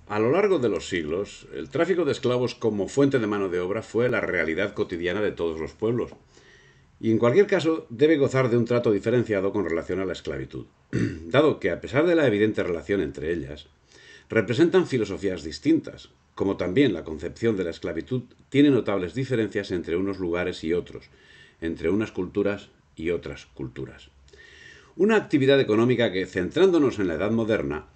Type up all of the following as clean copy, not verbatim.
A lo largo de los siglos, el tráfico de esclavos como fuente de mano de obra fue la realidad cotidiana de todos los pueblos, y en cualquier caso debe gozar de un trato diferenciado con relación a la esclavitud, dado que a pesar de la evidente relación entre ellas, representan filosofías distintas, como también la concepción de la esclavitud tiene notables diferencias entre unos lugares y otros, entre unas culturas y otras culturas. Una actividad económica que, centrándonos en la Edad Moderna,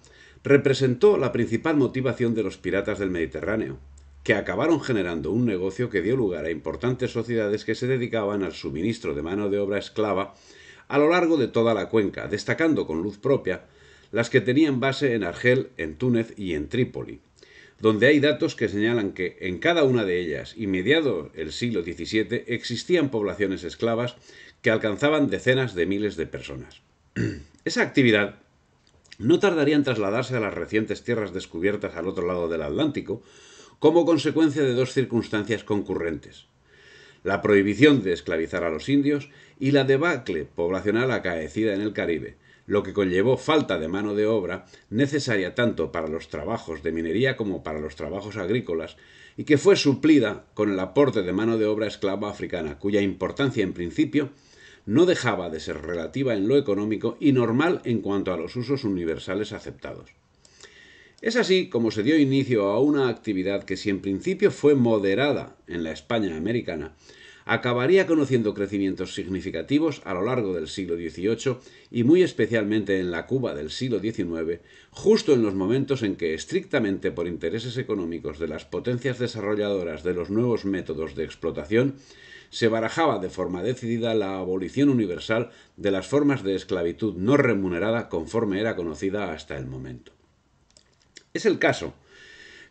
representó la principal motivación de los piratas del Mediterráneo, que acabaron generando un negocio que dio lugar a importantes sociedades que se dedicaban al suministro de mano de obra esclava a lo largo de toda la cuenca, destacando con luz propia las que tenían base en Argel, en Túnez y en Trípoli, donde hay datos que señalan que en cada una de ellas y mediado el siglo XVII existían poblaciones esclavas que alcanzaban decenas de miles de personas. Esa actividad no tardaría en trasladarse a las recientes tierras descubiertas al otro lado del Atlántico como consecuencia de dos circunstancias concurrentes: la prohibición de esclavizar a los indios y la debacle poblacional acaecida en el Caribe, lo que conllevó falta de mano de obra necesaria tanto para los trabajos de minería como para los trabajos agrícolas, y que fue suplida con el aporte de mano de obra esclava africana, cuya importancia en principio no dejaba de ser relativa en lo económico y normal en cuanto a los usos universales aceptados. Es así como se dio inicio a una actividad que, si en principio fue moderada en la España americana, acabaría conociendo crecimientos significativos a lo largo del siglo XVIII y muy especialmente en la Cuba del siglo XIX, justo en los momentos en que, estrictamente por intereses económicos de las potencias desarrolladoras de los nuevos métodos de explotación, se barajaba de forma decidida la abolición universal de las formas de esclavitud no remunerada conforme era conocida hasta el momento. Es el caso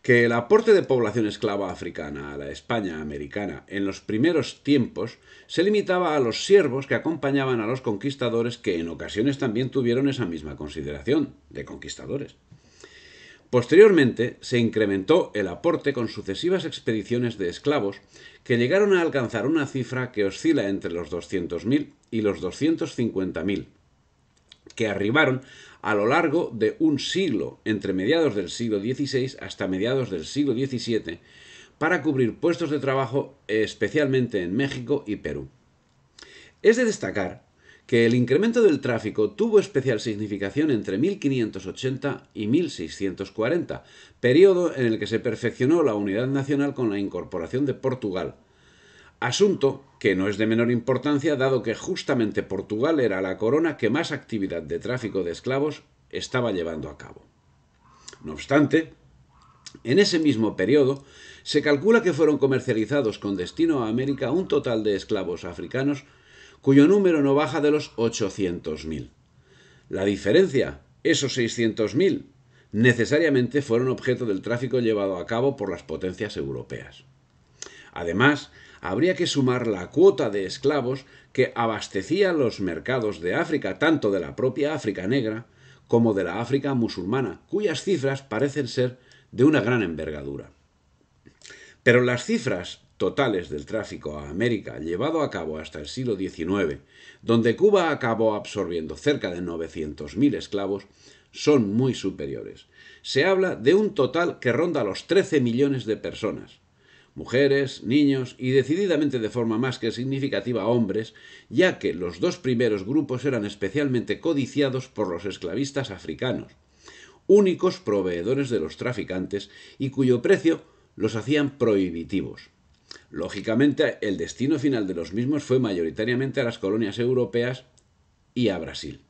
que el aporte de población esclava africana a la España americana en los primeros tiempos se limitaba a los siervos que acompañaban a los conquistadores, que en ocasiones también tuvieron esa misma consideración de conquistadores. Posteriormente se incrementó el aporte con sucesivas expediciones de esclavos que llegaron a alcanzar una cifra que oscila entre los 200.000 y los 250.000, que arribaron a lo largo de un siglo, entre mediados del siglo XVI hasta mediados del siglo XVII, para cubrir puestos de trabajo especialmente en México y Perú. Es de destacar que el incremento del tráfico tuvo especial significación entre 1580 y 1640, periodo en el que se perfeccionó la unidad nacional con la incorporación de Portugal, asunto que no es de menor importancia, dado que justamente Portugal era la corona que más actividad de tráfico de esclavos estaba llevando a cabo. No obstante, en ese mismo periodo se calcula que fueron comercializados con destino a América un total de esclavos africanos cuyo número no baja de los 800.000. La diferencia, esos 600.000, necesariamente fueron objeto del tráfico llevado a cabo por las potencias europeas. Además, habría que sumar la cuota de esclavos que abastecía los mercados de África, tanto de la propia África negra como de la África musulmana, cuyas cifras parecen ser de una gran envergadura. Pero las cifras totales del tráfico a América llevado a cabo hasta el siglo XIX, donde Cuba acabó absorbiendo cerca de 900.000 esclavos, son muy superiores. Se habla de un total que ronda los 13 millones de personas, mujeres, niños y decididamente de forma más que significativa hombres, ya que los dos primeros grupos eran especialmente codiciados por los esclavistas africanos, únicos proveedores de los traficantes y cuyo precio los hacían prohibitivos. Lógicamente, el destino final de los mismos fue mayoritariamente a las colonias europeas y a Brasil.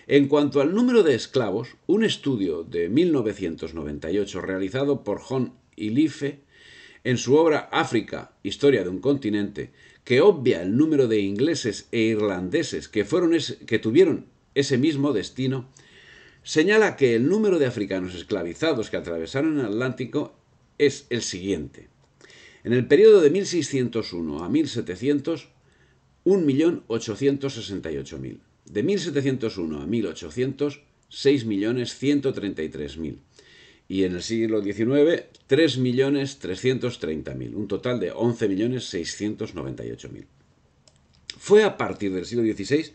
En cuanto al número de esclavos, un estudio de 1998 realizado por John Ilife en su obra África, Historia de un continente, que obvia el número de ingleses e irlandeses que tuvieron ese mismo destino, señala que el número de africanos esclavizados que atravesaron el Atlántico es el siguiente. En el periodo de 1601 a 1700, 1.868.000. De 1701 a 1800, 6.133.000. Y en el siglo XIX, 3.330.000, un total de 11.698.000. Fue a partir del siglo XVI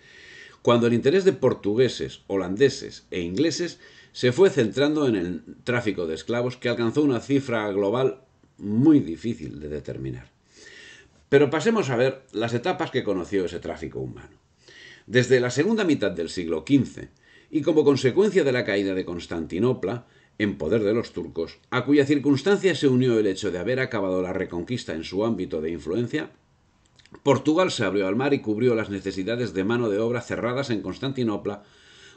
cuando el interés de portugueses, holandeses e ingleses se fue centrando en el tráfico de esclavos, que alcanzó una cifra global muy difícil de determinar. Pero pasemos a ver las etapas que conoció ese tráfico humano. Desde la segunda mitad del siglo XV, y como consecuencia de la caída de Constantinopla, en poder de los turcos, a cuya circunstancia se unió el hecho de haber acabado la reconquista en su ámbito de influencia, Portugal se abrió al mar y cubrió las necesidades de mano de obra cerradas en Constantinopla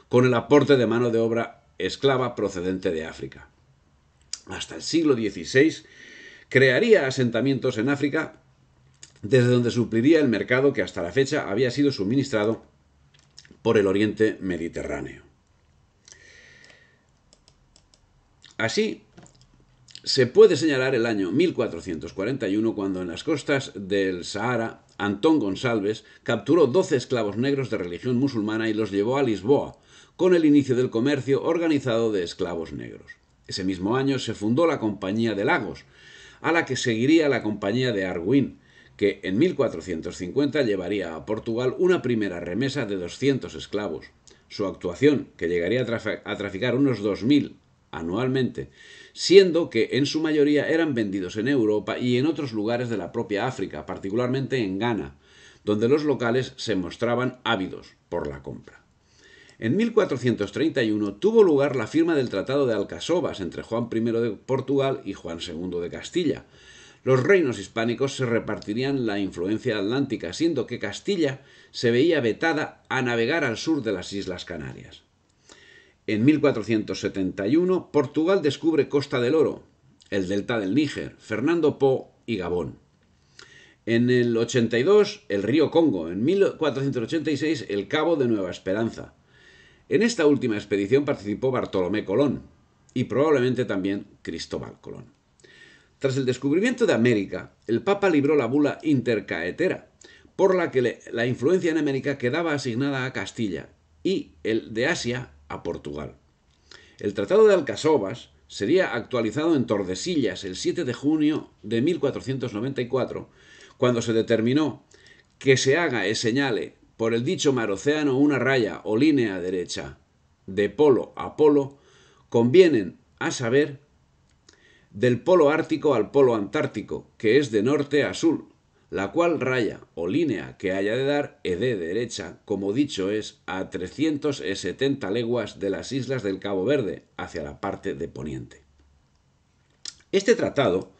con el aporte de mano de obra esclava procedente de África. Hasta el siglo XVI crearía asentamientos en África desde donde supliría el mercado que hasta la fecha había sido suministrado por el Oriente Mediterráneo. Así, se puede señalar el año 1441, cuando en las costas del Sahara, Antón González capturó 12 esclavos negros de religión musulmana y los llevó a Lisboa, con el inicio del comercio organizado de esclavos negros. Ese mismo año se fundó la Compañía de Lagos, a la que seguiría la Compañía de Argüín, que en 1450 llevaría a Portugal una primera remesa de 200 esclavos. Su actuación, que llegaría a traficar unos 2000 anualmente, siendo que en su mayoría eran vendidos en Europa y en otros lugares de la propia África, particularmente en Ghana, donde los locales se mostraban ávidos por la compra. En 1431 tuvo lugar la firma del Tratado de Alcasovas entre Juan I de Portugal y Juan II de Castilla. Los reinos hispánicos se repartirían la influencia atlántica, siendo que Castilla se veía vetada a navegar al sur de las Islas Canarias. En 1471, Portugal descubre Costa del Oro, el delta del Níger, Fernando Po y Gabón. En el 82, el río Congo. En 1486, el Cabo de Nueva Esperanza. En esta última expedición participó Bartolomé Colón y probablemente también Cristóbal Colón. Tras el descubrimiento de América, el Papa libró la bula Intercaetera, por la que la influencia en América quedaba asignada a Castilla y el de Asia a Portugal. El Tratado de Alcasovas sería actualizado en Tordesillas el 7 de junio de 1494, cuando se determinó que se haga y señale por el dicho mar océano una raya o línea derecha de polo a polo, convienen a saber del polo ártico al polo antártico, que es de norte a sur, la cual raya o línea que haya de dar de derecha, como dicho es, a 370 leguas de las islas del Cabo Verde, hacia la parte de poniente. Este tratado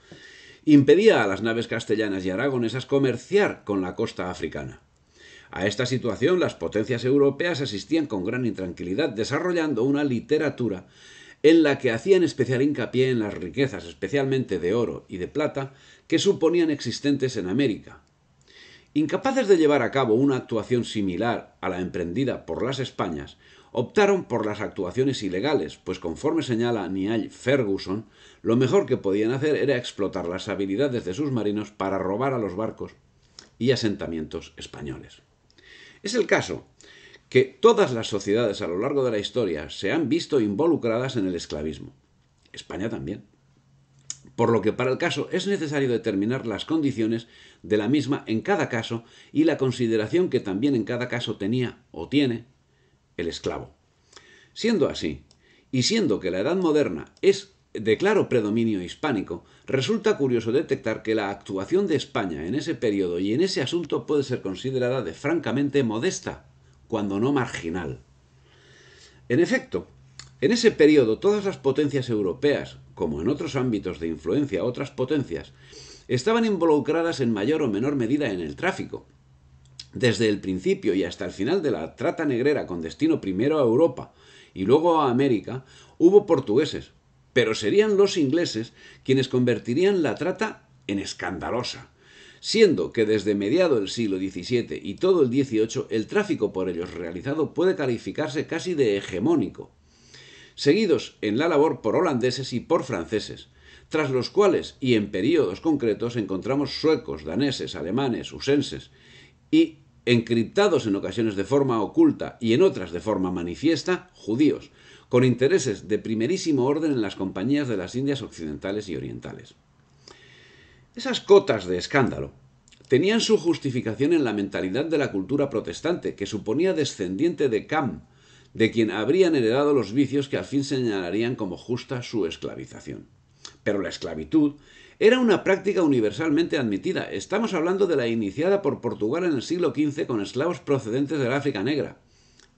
impedía a las naves castellanas y aragonesas comerciar con la costa africana. A esta situación las potencias europeas asistían con gran intranquilidad, desarrollando una literatura en la que hacían especial hincapié en las riquezas, especialmente de oro y de plata, que suponían existentes en América. Incapaces de llevar a cabo una actuación similar a la emprendida por las Españas, optaron por las actuaciones ilegales, pues conforme señala Niall Ferguson, lo mejor que podían hacer era explotar las habilidades de sus marinos para robar a los barcos y asentamientos españoles. Es el caso que todas las sociedades a lo largo de la historia se han visto involucradas en el esclavismo. España también. Por lo que para el caso es necesario determinar las condiciones de la misma en cada caso y la consideración que también en cada caso tenía o tiene el esclavo. Siendo así, y siendo que la Edad Moderna es de claro predominio hispánico, resulta curioso detectar que la actuación de España en ese periodo y en ese asunto puede ser considerada de francamente modesta, cuando no marginal. En efecto, en ese periodo todas las potencias europeas, como en otros ámbitos de influencia otras potencias, estaban involucradas en mayor o menor medida en el tráfico. Desde el principio y hasta el final de la trata negrera con destino primero a Europa y luego a América, hubo portugueses, pero serían los ingleses quienes convertirían la trata en escandalosa, siendo que desde mediado del siglo XVII y todo el XVIII el tráfico por ellos realizado puede calificarse casi de hegemónico, seguidos en la labor por holandeses y por franceses, tras los cuales y en períodos concretos encontramos suecos, daneses, alemanes, usenses y, encriptados en ocasiones de forma oculta y en otras de forma manifiesta, judíos, con intereses de primerísimo orden en las compañías de las Indias occidentales y orientales. Esas cotas de escándalo tenían su justificación en la mentalidad de la cultura protestante, que suponía descendiente de Cam, de quien habrían heredado los vicios que al fin señalarían como justa su esclavización. Pero la esclavitud era una práctica universalmente admitida. Estamos hablando de la iniciada por Portugal en el siglo XV con esclavos procedentes del África Negra.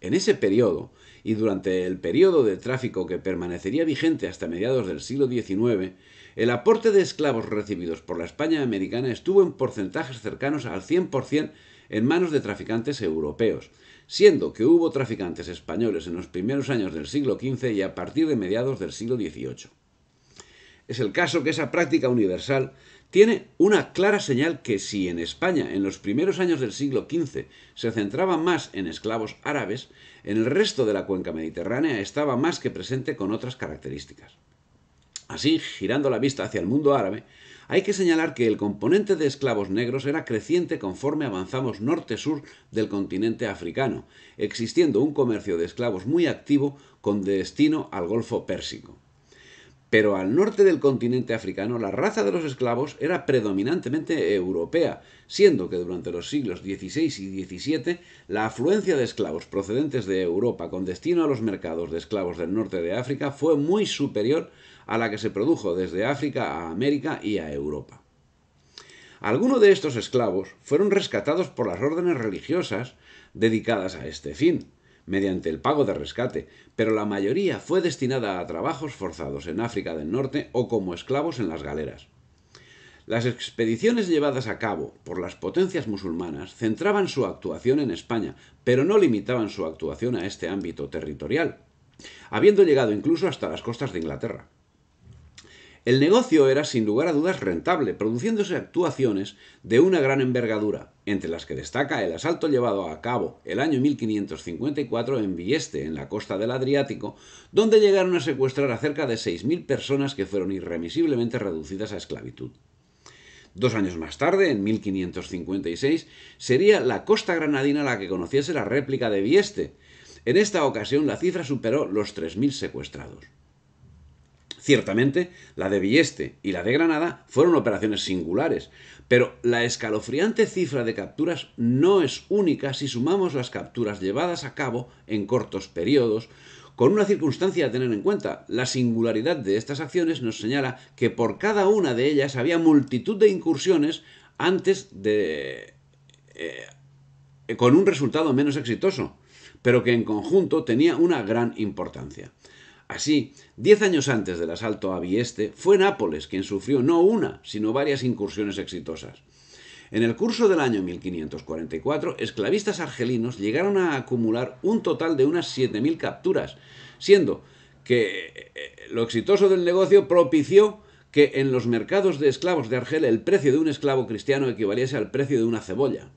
En ese periodo, y durante el periodo de tráfico que permanecería vigente hasta mediados del siglo XIX, el aporte de esclavos recibidos por la España americana estuvo en porcentajes cercanos al 100% en manos de traficantes europeos, siendo que hubo traficantes españoles en los primeros años del siglo XV y a partir de mediados del siglo XVIII. Es el caso que esa práctica universal tiene una clara señal que si en España en los primeros años del siglo XV se centraba más en esclavos árabes, en el resto de la cuenca mediterránea estaba más que presente con otras características. Así, girando la vista hacia el mundo árabe, hay que señalar que el componente de esclavos negros era creciente conforme avanzamos norte-sur del continente africano, existiendo un comercio de esclavos muy activo con destino al Golfo Pérsico. Pero al norte del continente africano la raza de los esclavos era predominantemente europea, siendo que durante los siglos XVI y XVII la afluencia de esclavos procedentes de Europa con destino a los mercados de esclavos del norte de África fue muy superior a la que se produjo desde África a América y a Europa. Algunos de estos esclavos fueron rescatados por las órdenes religiosas dedicadas a este fin, mediante el pago de rescate, pero la mayoría fue destinada a trabajos forzados en África del Norte o como esclavos en las galeras. Las expediciones llevadas a cabo por las potencias musulmanas centraban su actuación en España, pero no limitaban su actuación a este ámbito territorial, habiendo llegado incluso hasta las costas de Inglaterra. El negocio era sin lugar a dudas rentable, produciéndose actuaciones de una gran envergadura, entre las que destaca el asalto llevado a cabo el año 1554 en Vieste, en la costa del Adriático, donde llegaron a secuestrar a cerca de 6.000 personas que fueron irremisiblemente reducidas a esclavitud. 2 años más tarde, en 1556, sería la costa granadina la que conociese la réplica de Vieste. En esta ocasión la cifra superó los 3.000 secuestrados. Ciertamente, la de Vieste y la de Granada fueron operaciones singulares, pero la escalofriante cifra de capturas no es única si sumamos las capturas llevadas a cabo en cortos periodos, con una circunstancia a tener en cuenta. La singularidad de estas acciones nos señala que por cada una de ellas había multitud de incursiones con un resultado menos exitoso, pero que en conjunto tenía una gran importancia. Así, 10 años antes del asalto a Vieste, fue Nápoles quien sufrió no una, sino varias incursiones exitosas. En el curso del año 1544, esclavistas argelinos llegaron a acumular un total de unas 7.000 capturas, siendo que lo exitoso del negocio propició que en los mercados de esclavos de Argel el precio de un esclavo cristiano equivaliese al precio de una cebolla.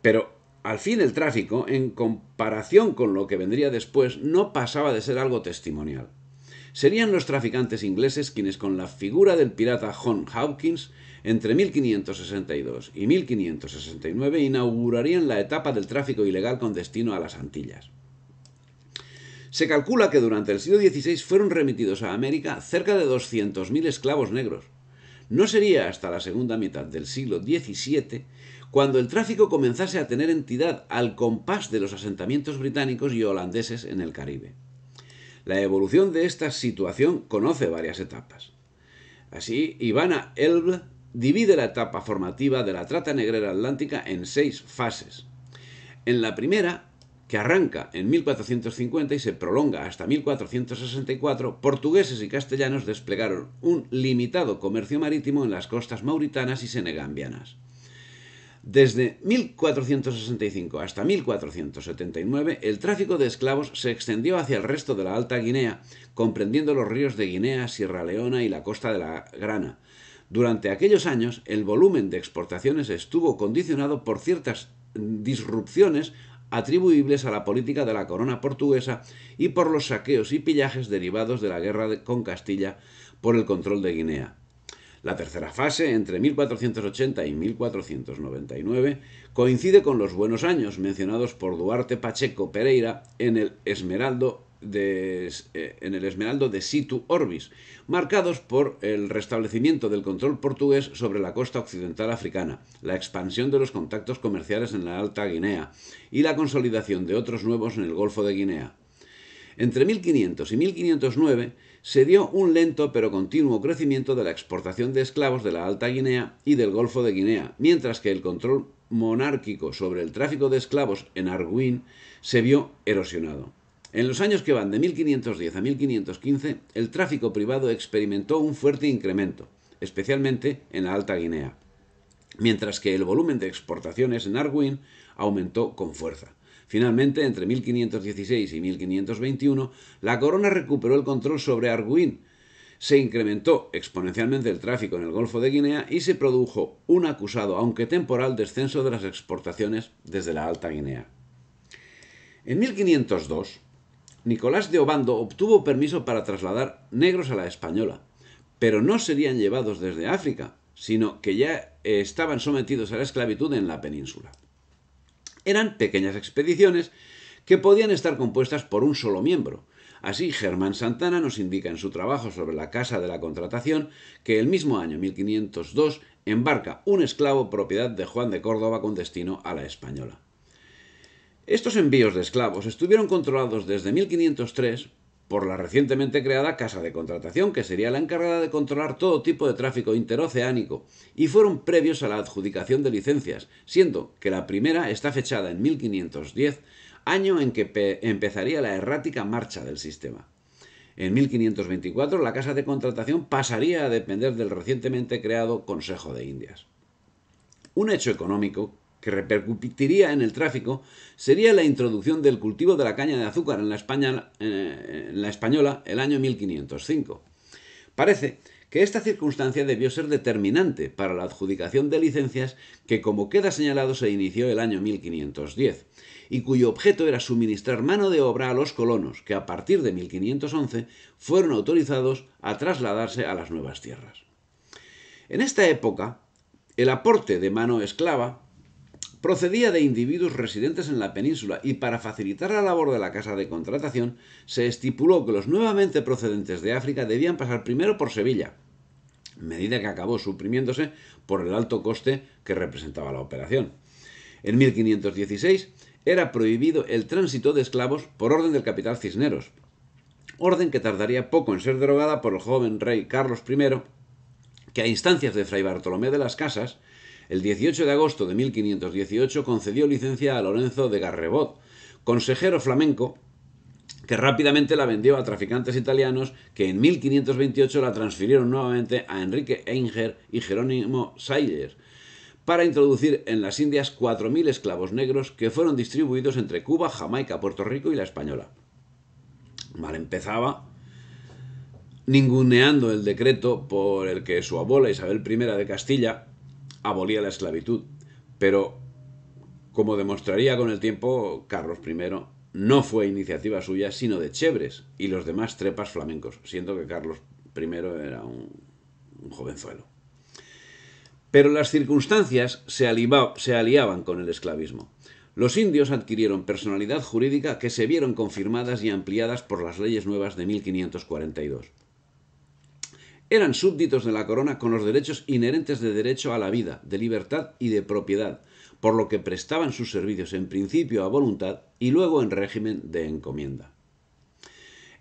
Pero al fin el tráfico, en comparación con lo que vendría después, no pasaba de ser algo testimonial. Serían los traficantes ingleses quienes con la figura del pirata John Hawkins, entre 1562 y 1569, inaugurarían la etapa del tráfico ilegal con destino a las Antillas. Se calcula que durante el siglo XVI fueron remitidos a América cerca de 200.000 esclavos negros. No sería hasta la segunda mitad del siglo XVII cuando el tráfico comenzase a tener entidad al compás de los asentamientos británicos y holandeses en el Caribe. La evolución de esta situación conoce varias etapas. Así, Ivana Elb divide la etapa formativa de la trata negrera atlántica en 6 fases. En la primera, que arranca en 1450 y se prolonga hasta 1464, portugueses y castellanos desplegaron un limitado comercio marítimo en las costas mauritanas y senegambianas. Desde 1465 hasta 1479, el tráfico de esclavos se extendió hacia el resto de la Alta Guinea, comprendiendo los ríos de Guinea, Sierra Leona y la costa de la Grana. Durante aquellos años, el volumen de exportaciones estuvo condicionado por ciertas disrupciones atribuibles a la política de la corona portuguesa y por los saqueos y pillajes derivados de la guerra con Castilla por el control de Guinea. La tercera fase, entre 1480 y 1499, coincide con los buenos años mencionados por Duarte Pacheco Pereira en el Esmeraldo en el Esmeraldo de Situ Orbis, marcados por el restablecimiento del control portugués sobre la costa occidental africana, la expansión de los contactos comerciales en la Alta Guinea y la consolidación de otros nuevos en el Golfo de Guinea. Entre 1500 y 1509 se dio un lento pero continuo crecimiento de la exportación de esclavos de la Alta Guinea y del Golfo de Guinea, mientras que el control monárquico sobre el tráfico de esclavos en Arguín se vio erosionado. En los años que van de 1510 a 1515, el tráfico privado experimentó un fuerte incremento, especialmente en la Alta Guinea, mientras que el volumen de exportaciones en Arguín aumentó con fuerza. Finalmente, entre 1516 y 1521, la corona recuperó el control sobre Arguín. Se incrementó exponencialmente el tráfico en el Golfo de Guinea y se produjo un acusado, aunque temporal, descenso de las exportaciones desde la Alta Guinea. En 1502, Nicolás de Obando obtuvo permiso para trasladar negros a la Española, pero no serían llevados desde África, sino que ya estaban sometidos a la esclavitud en la península. Eran pequeñas expediciones que podían estar compuestas por un solo miembro. Así, Germán Santana nos indica en su trabajo sobre la Casa de la Contratación que el mismo año 1502 embarca un esclavo propiedad de Juan de Córdoba con destino a la Española. Estos envíos de esclavos estuvieron controlados desde 1503 por la recientemente creada Casa de Contratación, que sería la encargada de controlar todo tipo de tráfico interoceánico, y fueron previos a la adjudicación de licencias, siendo que la primera está fechada en 1510, año en que empezaría la errática marcha del sistema. En 1524 la Casa de Contratación pasaría a depender del recientemente creado Consejo de Indias. Un hecho económico que repercutiría en el tráfico sería la introducción del cultivo de la caña de azúcar en la Española el año 1505. Parece que esta circunstancia debió ser determinante para la adjudicación de licencias que, como queda señalado, se inició el año 1510 y cuyo objeto era suministrar mano de obra a los colonos que a partir de 1511 fueron autorizados a trasladarse a las nuevas tierras. En esta época, el aporte de mano esclava procedía de individuos residentes en la península y para facilitar la labor de la Casa de Contratación se estipuló que los nuevamente procedentes de África debían pasar primero por Sevilla, medida que acabó suprimiéndose por el alto coste que representaba la operación. En 1516 era prohibido el tránsito de esclavos por orden del capitán Cisneros, orden que tardaría poco en ser derogada por el joven rey Carlos I, que a instancias de Fray Bartolomé de las Casas, el 18 de agosto de 1518 concedió licencia a Lorenzo de Garrebot, consejero flamenco, que rápidamente la vendió a traficantes italianos que en 1528 la transfirieron nuevamente a Enrique Einger y Jerónimo Sayer, para introducir en las Indias 4.000 esclavos negros que fueron distribuidos entre Cuba, Jamaica, Puerto Rico y la Española. Mal empezaba ninguneando el decreto por el que su abuela Isabel I de Castilla abolía la esclavitud, pero, como demostraría con el tiempo, Carlos I no fue iniciativa suya, sino de Chevres y los demás trepas flamencos, siendo que Carlos I era un jovenzuelo. Pero las circunstancias se aliaban con el esclavismo. Los indios adquirieron personalidad jurídica que se vieron confirmadas y ampliadas por las leyes nuevas de 1542. Eran súbditos de la corona con los derechos inherentes de derecho a la vida, de libertad y de propiedad, por lo que prestaban sus servicios en principio a voluntad y luego en régimen de encomienda.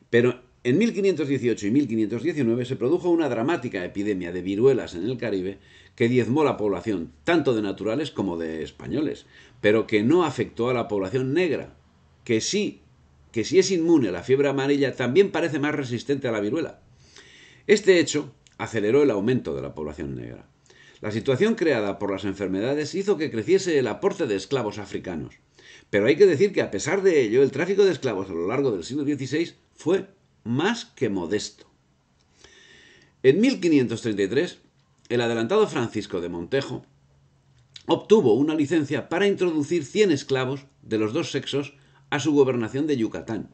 Pero en 1518 y 1519 se produjo una dramática epidemia de viruelas en el Caribe que diezmó la población, tanto de naturales como de españoles, pero que no afectó a la población negra, que si es inmune a la fiebre amarilla, también parece más resistente a la viruela. Este hecho aceleró el aumento de la población negra. La situación creada por las enfermedades hizo que creciese el aporte de esclavos africanos. Pero hay que decir que a pesar de ello, el tráfico de esclavos a lo largo del siglo XVI fue más que modesto. En 1533, el adelantado Francisco de Montejo obtuvo una licencia para introducir 100 esclavos de los dos sexos a su gobernación de Yucatán.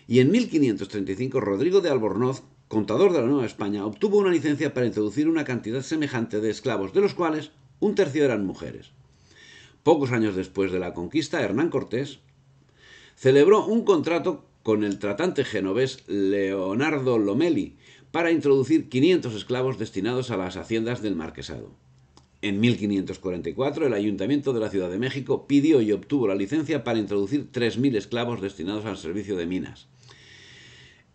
Y en 1535 Rodrigo de Albornoz, contador de la Nueva España, obtuvo una licencia para introducir una cantidad semejante de esclavos, de los cuales un tercio eran mujeres. Pocos años después de la conquista, Hernán Cortés celebró un contrato con el tratante genovés Leonardo Lomeli para introducir 500 esclavos destinados a las haciendas del marquesado. En 1544, el Ayuntamiento de la Ciudad de México pidió y obtuvo la licencia para introducir 3.000 esclavos destinados al servicio de minas.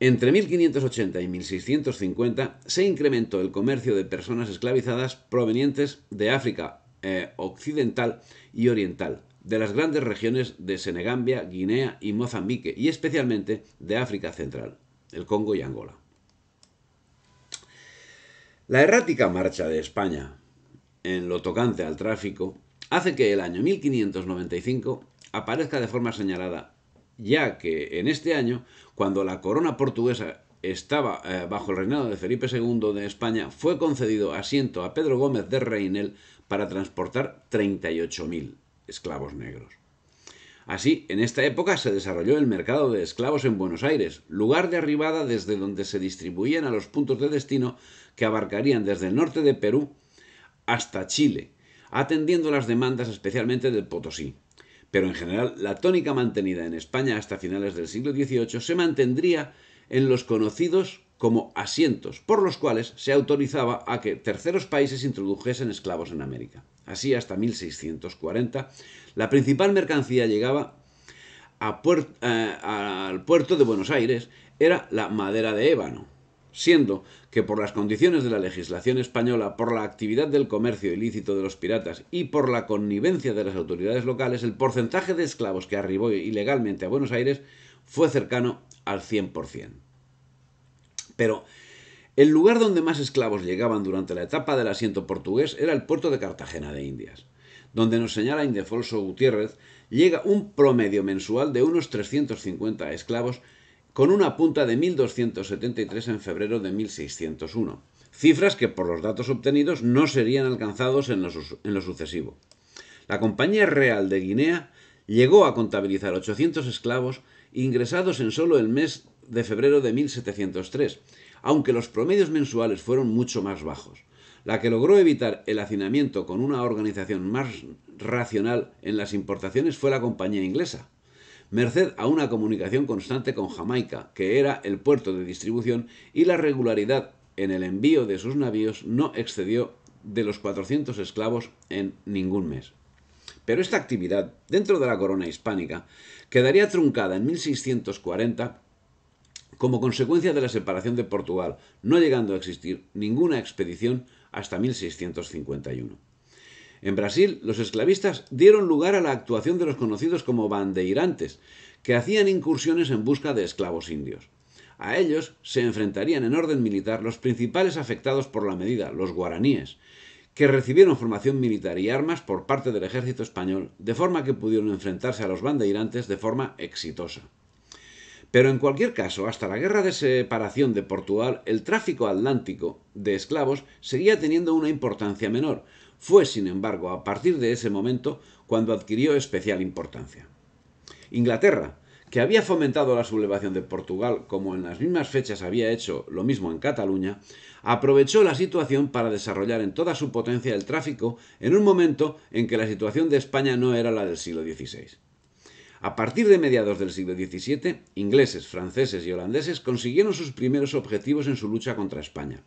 Entre 1580 y 1650 se incrementó el comercio de personas esclavizadas provenientes de África occidental y oriental, de las grandes regiones de Senegambia, Guinea y Mozambique, y especialmente de África Central, el Congo y Angola. La errática marcha de España en lo tocante al tráfico hace que el año 1595 aparezca de forma señalada, ya que en este año, cuando la corona portuguesa estaba bajo el reinado de Felipe II de España, fue concedido asiento a Pedro Gómez de Reinel para transportar 38.000 esclavos negros. Así, en esta época se desarrolló el mercado de esclavos en Buenos Aires, lugar de arribada desde donde se distribuían a los puntos de destino que abarcarían desde el norte de Perú hasta Chile, atendiendo las demandas especialmente del Potosí. Pero en general, la tónica mantenida en España hasta finales del siglo XVIII se mantendría en los conocidos como asientos, por los cuales se autorizaba a que terceros países introdujesen esclavos en América. Así, hasta 1640, la principal mercancía llegaba al puerto de Buenos Aires era la madera de ébano, siendo que por las condiciones de la legislación española, por la actividad del comercio ilícito de los piratas y por la connivencia de las autoridades locales, el porcentaje de esclavos que arribó ilegalmente a Buenos Aires fue cercano al 100%. Pero el lugar donde más esclavos llegaban durante la etapa del asiento portugués era el puerto de Cartagena de Indias, donde nos señala Ildefonso Gutiérrez, llega un promedio mensual de unos 350 esclavos con una punta de 1.273 en febrero de 1601, cifras que por los datos obtenidos no serían alcanzados en lo sucesivo. La Compañía Real de Guinea llegó a contabilizar 800 esclavos ingresados en solo el mes de febrero de 1703, aunque los promedios mensuales fueron mucho más bajos. La que logró evitar el hacinamiento con una organización más racional en las importaciones fue la Compañía Inglesa, merced a una comunicación constante con Jamaica, que era el puerto de distribución, y la regularidad en el envío de sus navíos no excedió de los 400 esclavos en ningún mes. Pero esta actividad, dentro de la corona hispánica, quedaría truncada en 1640 como consecuencia de la separación de Portugal, no llegando a existir ninguna expedición hasta 1651. En Brasil, los esclavistas dieron lugar a la actuación de los conocidos como bandeirantes, que hacían incursiones en busca de esclavos indios. A ellos se enfrentarían en orden militar los principales afectados por la medida, los guaraníes, que recibieron formación militar y armas por parte del ejército español, de forma que pudieron enfrentarse a los bandeirantes de forma exitosa. Pero en cualquier caso, hasta la guerra de separación de Portugal, el tráfico atlántico de esclavos seguía teniendo una importancia menor. Fue, sin embargo, a partir de ese momento cuando adquirió especial importancia. Inglaterra, que había fomentado la sublevación de Portugal, como en las mismas fechas había hecho lo mismo en Cataluña, aprovechó la situación para desarrollar en toda su potencia el tráfico en un momento en que la situación de España no era la del siglo XVI. A partir de mediados del siglo XVII, ingleses, franceses y holandeses consiguieron sus primeros objetivos en su lucha contra España.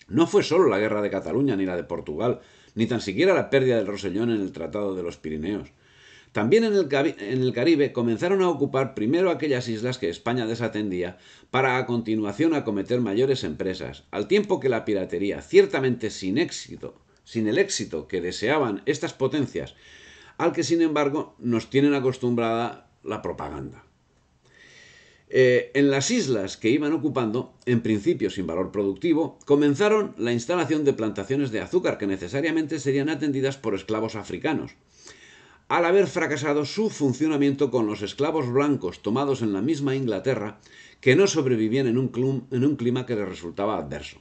No fue solo la guerra de Cataluña ni la de Portugal, ni tan siquiera la pérdida del Rosellón en el Tratado de los Pirineos. También en el Caribe comenzaron a ocupar primero aquellas islas que España desatendía para a continuación acometer mayores empresas, al tiempo que la piratería, ciertamente sin el éxito que deseaban estas potencias, al que sin embargo nos tienen acostumbrada la propaganda. En las islas que iban ocupando, en principio sin valor productivo, comenzaron la instalación de plantaciones de azúcar que necesariamente serían atendidas por esclavos africanos, al haber fracasado su funcionamiento con los esclavos blancos tomados en la misma Inglaterra, que no sobrevivían en un clima que les resultaba adverso.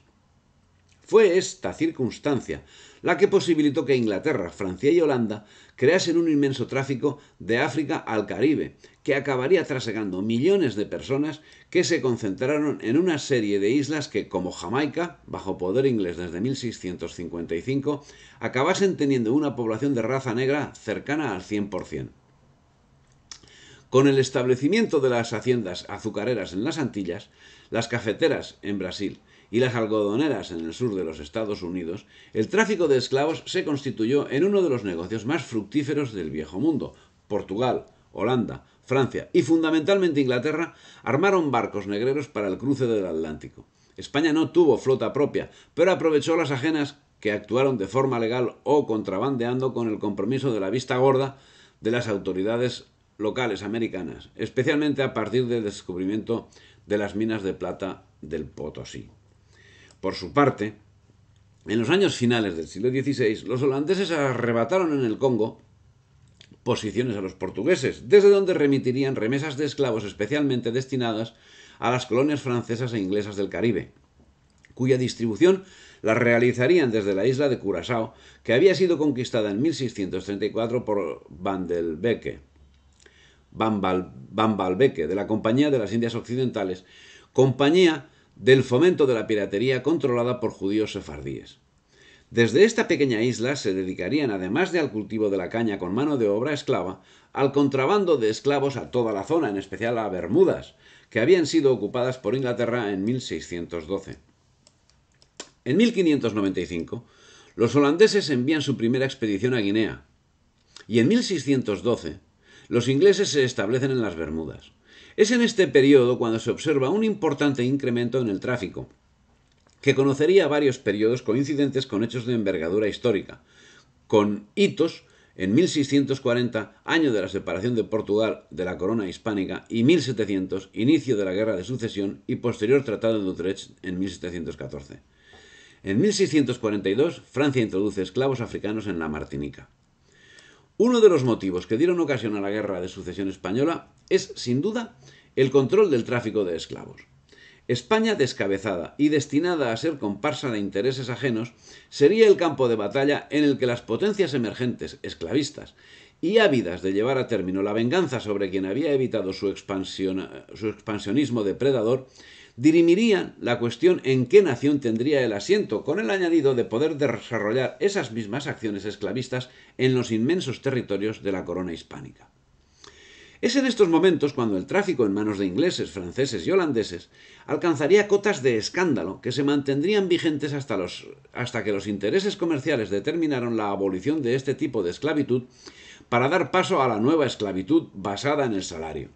Fue esta circunstancia la que posibilitó que Inglaterra, Francia y Holanda creasen un inmenso tráfico de África al Caribe, que acabaría trasegando millones de personas que se concentraron en una serie de islas que, como Jamaica, bajo poder inglés desde 1655, acabasen teniendo una población de raza negra cercana al 100%. Con el establecimiento de las haciendas azucareras en las Antillas, las cafeteras en Brasil y las algodoneras en el sur de los Estados Unidos, el tráfico de esclavos se constituyó en uno de los negocios más fructíferos del Viejo Mundo. Portugal, Holanda, Francia y fundamentalmente Inglaterra armaron barcos negreros para el cruce del Atlántico. España no tuvo flota propia, pero aprovechó las ajenas que actuaron de forma legal o contrabandeando con el compromiso de la vista gorda de las autoridades locales americanas, especialmente a partir del descubrimiento de las minas de plata del Potosí. Por su parte, en los años finales del siglo XVI, los holandeses arrebataron en el Congo posiciones a los portugueses, desde donde remitirían remesas de esclavos especialmente destinadas a las colonias francesas e inglesas del Caribe, cuya distribución la realizarían desde la isla de Curazao, que había sido conquistada en 1634 por Bambalbeke, de la Compañía de las Indias Occidentales, compañía del fomento de la piratería controlada por judíos sefardíes. Desde esta pequeña isla se dedicarían, además al cultivo de la caña con mano de obra esclava, al contrabando de esclavos a toda la zona, en especial a Bermudas, que habían sido ocupadas por Inglaterra en 1612. En 1595, los holandeses envían su primera expedición a Guinea, y en 1612, los ingleses se establecen en las Bermudas. Es en este periodo cuando se observa un importante incremento en el tráfico, que conocería varios periodos coincidentes con hechos de envergadura histórica, con hitos en 1640, año de la separación de Portugal de la corona hispánica, y 1700, inicio de la Guerra de Sucesión y posterior Tratado de Utrecht en 1714. En 1642, Francia introduce esclavos africanos en la Martinica. Uno de los motivos que dieron ocasión a la Guerra de Sucesión española es, sin duda, el control del tráfico de esclavos. España, descabezada y destinada a ser comparsa de intereses ajenos, sería el campo de batalla en el que las potencias emergentes esclavistas y ávidas de llevar a término la venganza sobre quien había evitado su expansionismo depredador, dirimirían la cuestión en qué nación tendría el asiento, con el añadido de poder desarrollar esas mismas acciones esclavistas en los inmensos territorios de la corona hispánica. Es en estos momentos cuando el tráfico en manos de ingleses, franceses y holandeses alcanzaría cotas de escándalo que se mantendrían vigentes hasta que los intereses comerciales determinaron la abolición de este tipo de esclavitud para dar paso a la nueva esclavitud basada en el salario.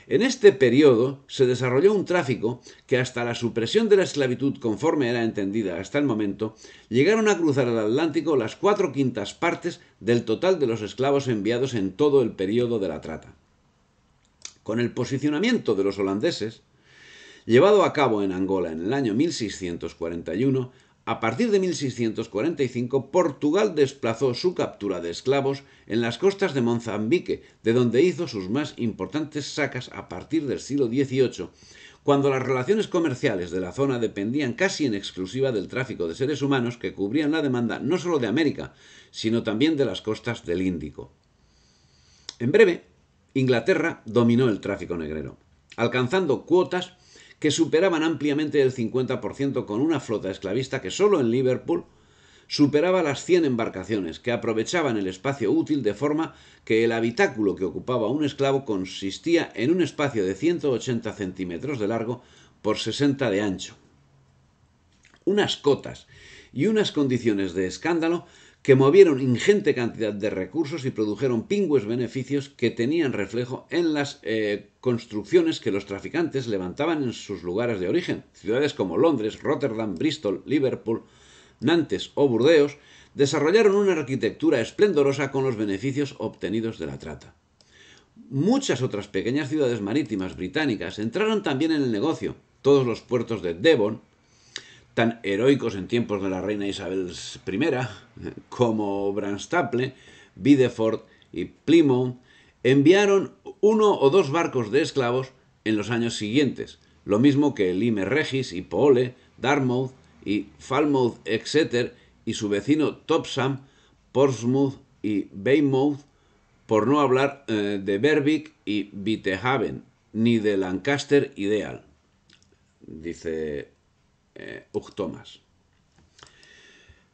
En este periodo se desarrolló un tráfico que hasta la supresión de la esclavitud conforme era entendida hasta el momento, llegaron a cruzar el Atlántico las 4/5 partes del total de los esclavos enviados en todo el periodo de la trata. Con el posicionamiento de los holandeses, llevado a cabo en Angola en el año 1641, a partir de 1645, Portugal desplazó su captura de esclavos en las costas de Mozambique, de donde hizo sus más importantes sacas a partir del siglo XVIII, cuando las relaciones comerciales de la zona dependían casi en exclusiva del tráfico de seres humanos que cubrían la demanda no solo de América, sino también de las costas del Índico. En breve, Inglaterra dominó el tráfico negrero, alcanzando cuotas que superaban ampliamente el 50% con una flota esclavista que solo en Liverpool superaba las 100 embarcaciones, que aprovechaban el espacio útil de forma que el habitáculo que ocupaba un esclavo consistía en un espacio de 180 centímetros de largo por 60 de ancho. Unas cotas y unas condiciones de escándalo que movieron ingente cantidad de recursos y produjeron pingües beneficios que tenían reflejo en las construcciones que los traficantes levantaban en sus lugares de origen. Ciudades como Londres, Rotterdam, Bristol, Liverpool, Nantes o Burdeos desarrollaron una arquitectura esplendorosa con los beneficios obtenidos de la trata. Muchas otras pequeñas ciudades marítimas británicas entraron también en el negocio. Todos los puertos de Devon, tan heroicos en tiempos de la reina Isabel I, como Branstaple, Bideford y Plymouth, enviaron 1 o 2 barcos de esclavos en los años siguientes, lo mismo que Lyme Regis y Poole, Dartmouth y Falmouth Exeter y su vecino Topsham, Portsmouth y Weymouth, por no hablar de Berwick y Whitehaven, ni de Lancaster y Deal, dice Hugh Thomas.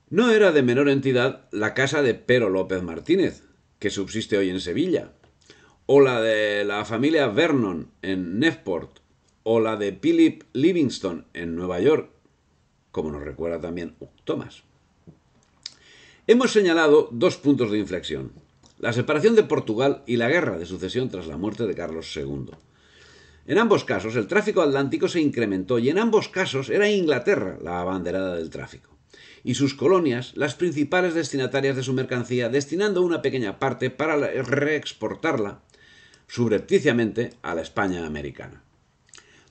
No era de menor entidad la casa de Pero López Martínez, que subsiste hoy en Sevilla, o la de la familia Vernon en Newport, o la de Philip Livingston en Nueva York, como nos recuerda también Thomas. Hemos señalado dos puntos de inflexión: la separación de Portugal y la guerra de sucesión tras la muerte de Carlos II. En ambos casos el tráfico atlántico se incrementó y en ambos casos era Inglaterra la abanderada del tráfico y sus colonias las principales destinatarias de su mercancía, destinando una pequeña parte para reexportarla subrepticiamente a la España americana.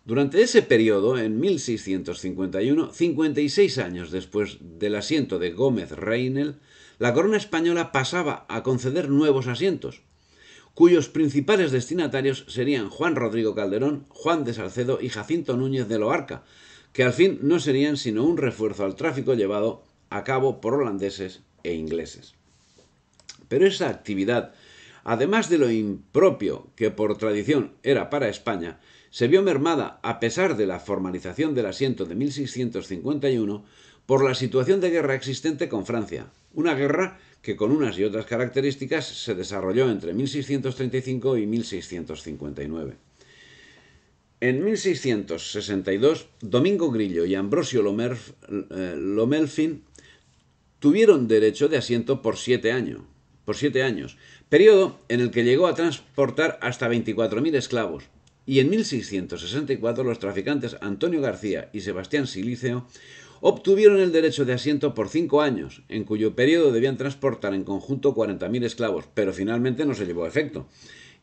Durante ese periodo, en 1651, 56 años después del asiento de Gómez Reinel, la corona española pasaba a conceder nuevos asientos, cuyos principales destinatarios serían Juan Rodrigo Calderón, Juan de Salcedo y Jacinto Núñez de Loarca, que al fin no serían sino un refuerzo al tráfico llevado a cabo por holandeses e ingleses. Pero esa actividad, además de lo impropio que por tradición era para España, se vio mermada, a pesar de la formalización del asiento de 1651, por la situación de guerra existente con Francia, una guerra que con unas y otras características se desarrolló entre 1635 y 1659. En 1662, Domingo Grillo y Ambrosio Lomelfin tuvieron derecho de asiento por 7 años, periodo en el que llegó a transportar hasta 24.000 esclavos, y en 1664 los traficantes Antonio García y Sebastián Siliceo obtuvieron el derecho de asiento por 5 años, en cuyo periodo debían transportar en conjunto 40.000 esclavos, pero finalmente no se llevó a efecto.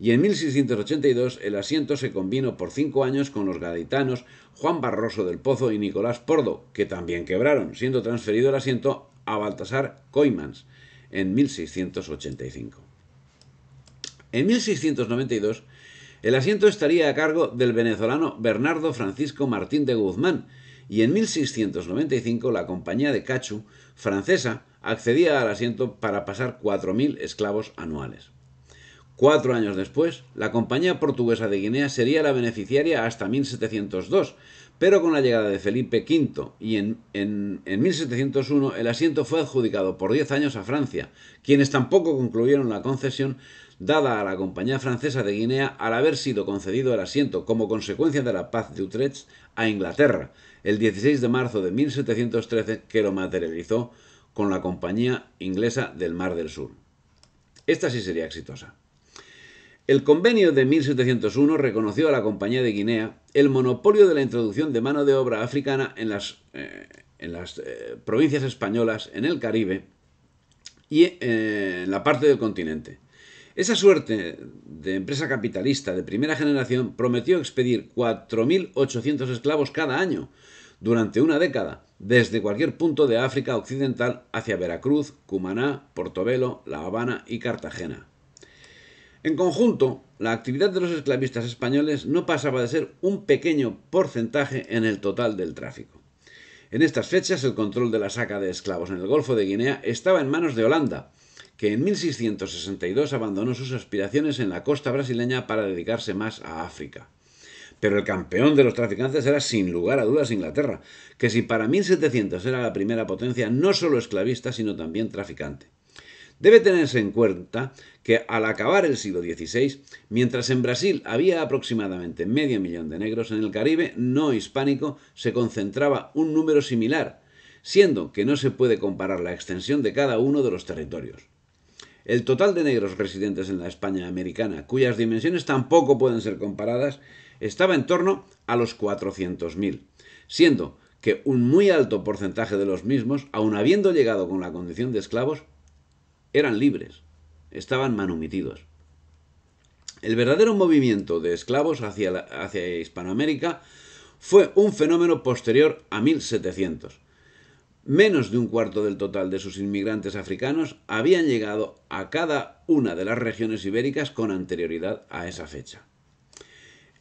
Y en 1682 el asiento se combinó por 5 años con los gaditanos Juan Barroso del Pozo y Nicolás Pordo, que también quebraron, siendo transferido el asiento a Baltasar Coimans en 1685. En 1692 el asiento estaría a cargo del venezolano Bernardo Francisco Martín de Guzmán, y en 1695 la compañía de Cachu, francesa, accedía al asiento para pasar 4.000 esclavos anuales. 4 años después, la compañía portuguesa de Guinea sería la beneficiaria hasta 1702, pero con la llegada de Felipe V y en 1701 el asiento fue adjudicado por 10 años a Francia, quienes tampoco concluyeron la concesión dada a la compañía francesa de Guinea al haber sido concedido el asiento como consecuencia de la paz de Utrecht a Inglaterra el 16 de marzo de 1713, que lo materializó con la compañía inglesa del Mar del Sur. Esta sí sería exitosa. El convenio de 1701 reconoció a la Compañía de Guinea el monopolio de la introducción de mano de obra africana en las provincias españolas, en el Caribe y en la parte del continente. Esa suerte de empresa capitalista de primera generación prometió expedir 4.800 esclavos cada año durante una década, desde cualquier punto de África occidental hacia Veracruz, Cumaná, Portobelo, La Habana y Cartagena. En conjunto, la actividad de los esclavistas españoles no pasaba de ser un pequeño porcentaje en el total del tráfico. En estas fechas, el control de la saca de esclavos en el Golfo de Guinea estaba en manos de Holanda, que en 1662 abandonó sus aspiraciones en la costa brasileña para dedicarse más a África. Pero el campeón de los traficantes era sin lugar a dudas Inglaterra, que si para 1700 era la primera potencia no solo esclavista, sino también traficante. Debe tenerse en cuenta que al acabar el siglo XVI, mientras en Brasil había aproximadamente 500.000 de negros, en el Caribe no hispánico se concentraba un número similar, siendo que no se puede comparar la extensión de cada uno de los territorios. El total de negros residentes en la España americana, cuyas dimensiones tampoco pueden ser comparadas, estaba en torno a los 400.000, siendo que un muy alto porcentaje de los mismos, aun habiendo llegado con la condición de esclavos, eran libres, estaban manumitidos. El verdadero movimiento de esclavos hacia Hispanoamérica fue un fenómeno posterior a 1700. Menos de un cuarto del total de sus inmigrantes africanos habían llegado a cada una de las regiones ibéricas con anterioridad a esa fecha.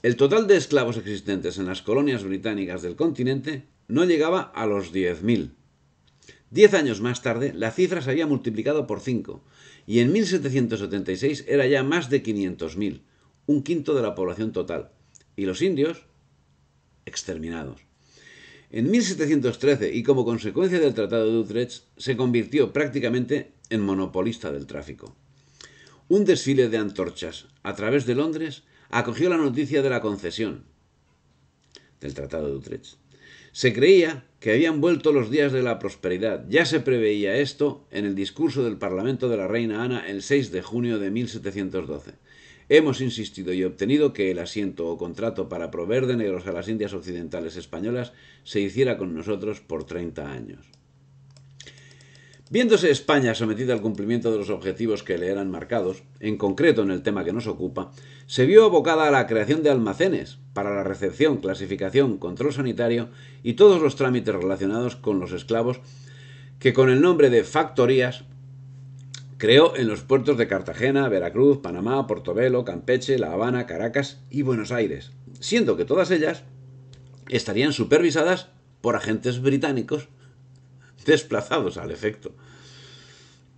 El total de esclavos existentes en las colonias británicas del continente no llegaba a los 10.000. 10 años más tarde, la cifra se había multiplicado por 5, y en 1776 era ya más de 500.000, un quinto de la población total, y los indios exterminados. En 1713, y como consecuencia del Tratado de Utrecht, se convirtió prácticamente en monopolista del tráfico. un desfile de antorchas a través de Londres acogió la noticia de la concesión del Tratado de Utrecht. Se creía que habían vuelto los días de la prosperidad. Ya se preveía esto en el discurso del Parlamento de la reina Ana el 6 de junio de 1712. Hemos insistido y obtenido que el asiento o contrato para proveer de negros a las Indias Occidentales españolas se hiciera con nosotros por 30 años. Viéndose España sometida al cumplimiento de los objetivos que le eran marcados, en concreto en el tema que nos ocupa, se vio abocada a la creación de almacenes para la recepción, clasificación, control sanitario y todos los trámites relacionados con los esclavos que con el nombre de factorías creó en los puertos de Cartagena, Veracruz, Panamá, Portobelo, Campeche, La Habana, Caracas y Buenos Aires, siendo que todas ellas estarían supervisadas por agentes británicos desplazados al efecto.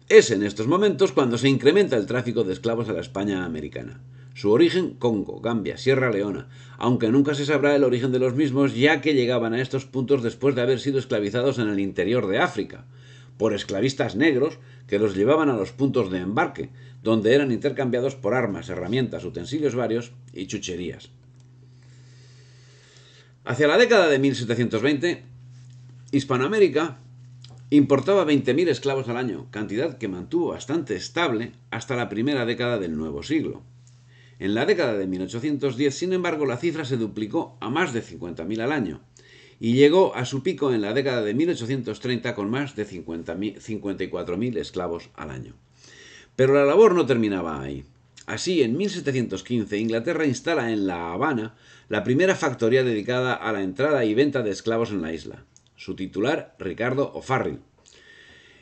Es en estos momentos cuando se incrementa el tráfico de esclavos a la España americana. Su origen, Congo, Gambia, Sierra Leona, aunque nunca se sabrá el origen de los mismos, ya que llegaban a estos puntos después de haber sido esclavizados en el interior de África, por esclavistas negros que los llevaban a los puntos de embarque, donde eran intercambiados por armas, herramientas, utensilios varios y chucherías. Hacia la década de 1720, Hispanoamérica importaba 20.000 esclavos al año, cantidad que mantuvo bastante estable hasta la primera década del nuevo siglo. En la década de 1810, sin embargo, la cifra se duplicó a más de 50.000 al año y llegó a su pico en la década de 1830 con más de 54.000 esclavos al año. Pero la labor no terminaba ahí. Así, en 1715, Inglaterra instala en La Habana la primera factoría dedicada a la entrada y venta de esclavos en la isla. Su titular, Ricardo O'Farrill.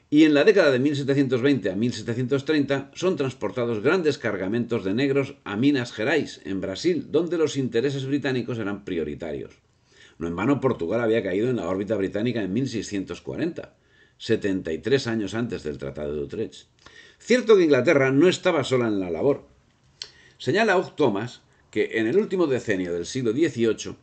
Y en la década de 1720 a 1730 son transportados grandes cargamentos de negros a Minas Gerais, en Brasil, donde los intereses británicos eran prioritarios. No en vano Portugal había caído en la órbita británica en 1640, 73 años antes del Tratado de Utrecht. Cierto que Inglaterra no estaba sola en la labor. Señala Hugh Thomas que en el último decenio del siglo XVIII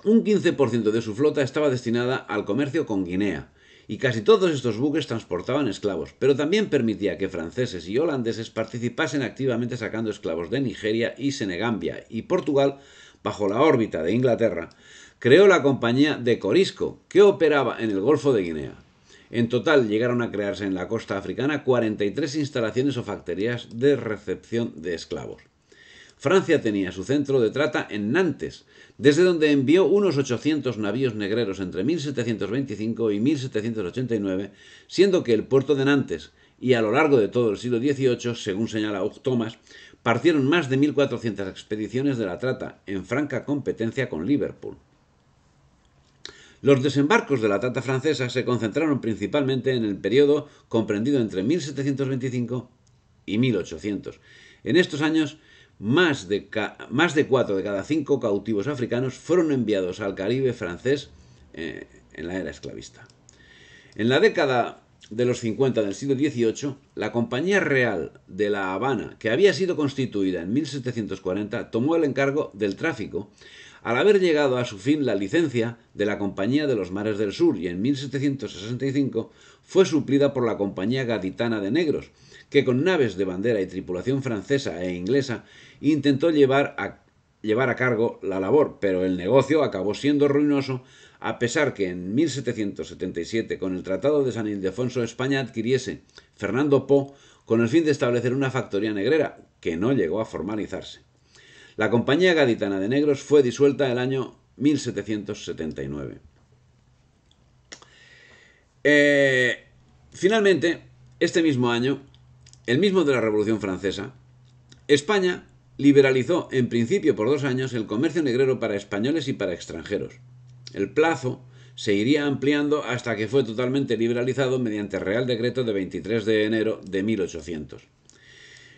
un 15% de su flota estaba destinada al comercio con Guinea, y casi todos estos buques transportaban esclavos, pero también permitía que franceses y holandeses participasen activamente sacando esclavos de Nigeria y Senegambia, y Portugal, bajo la órbita de Inglaterra, creó la compañía de Corisco, que operaba en el Golfo de Guinea. En total llegaron a crearse en la costa africana 43 instalaciones o factorías de recepción de esclavos. Francia tenía su centro de trata en Nantes, desde donde envió unos 800 navíos negreros entre 1725 y 1789, siendo que el puerto de Nantes y a lo largo de todo el siglo XVIII, según señala Hugh Thomas, partieron más de 1.400 expediciones de la trata, en franca competencia con Liverpool. Los desembarcos de la trata francesa se concentraron principalmente en el periodo comprendido entre 1725 y 1800. En estos años, más de 4 de cada 5 cautivos africanos fueron enviados al Caribe francés en la era esclavista. En la década de los 50 del siglo XVIII, la Compañía Real de La Habana, que había sido constituida en 1740, tomó el encargo del tráfico, al haber llegado a su fin la licencia de la Compañía de los Mares del Sur, y en 1765 fue suplida por la Compañía Gaditana de Negros, que con naves de bandera y tripulación francesa e inglesa intentó llevar a cargo la labor, pero el negocio acabó siendo ruinoso, a pesar que en 1777, con el Tratado de San Ildefonso, España adquiriese Fernando Po con el fin de establecer una factoría negrera, que no llegó a formalizarse. La Compañía Gaditana de Negros fue disuelta el año 1779. Finalmente, este mismo año, el mismo de la Revolución Francesa, España liberalizó en principio por 2 años el comercio negrero para españoles y para extranjeros. El plazo se iría ampliando hasta que fue totalmente liberalizado mediante Real Decreto de 23 de enero de 1800.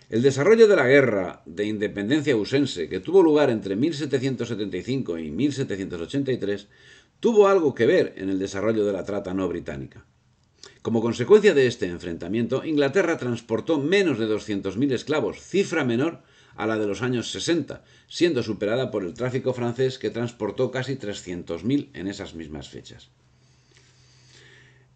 El desarrollo de la Guerra de Independencia Husense, que tuvo lugar entre 1775 y 1783, tuvo algo que ver en el desarrollo de la trata no británica. Como consecuencia de este enfrentamiento, Inglaterra transportó menos de 200.000 esclavos, cifra menor a la de los años 60, siendo superada por el tráfico francés, que transportó casi 300.000 en esas mismas fechas.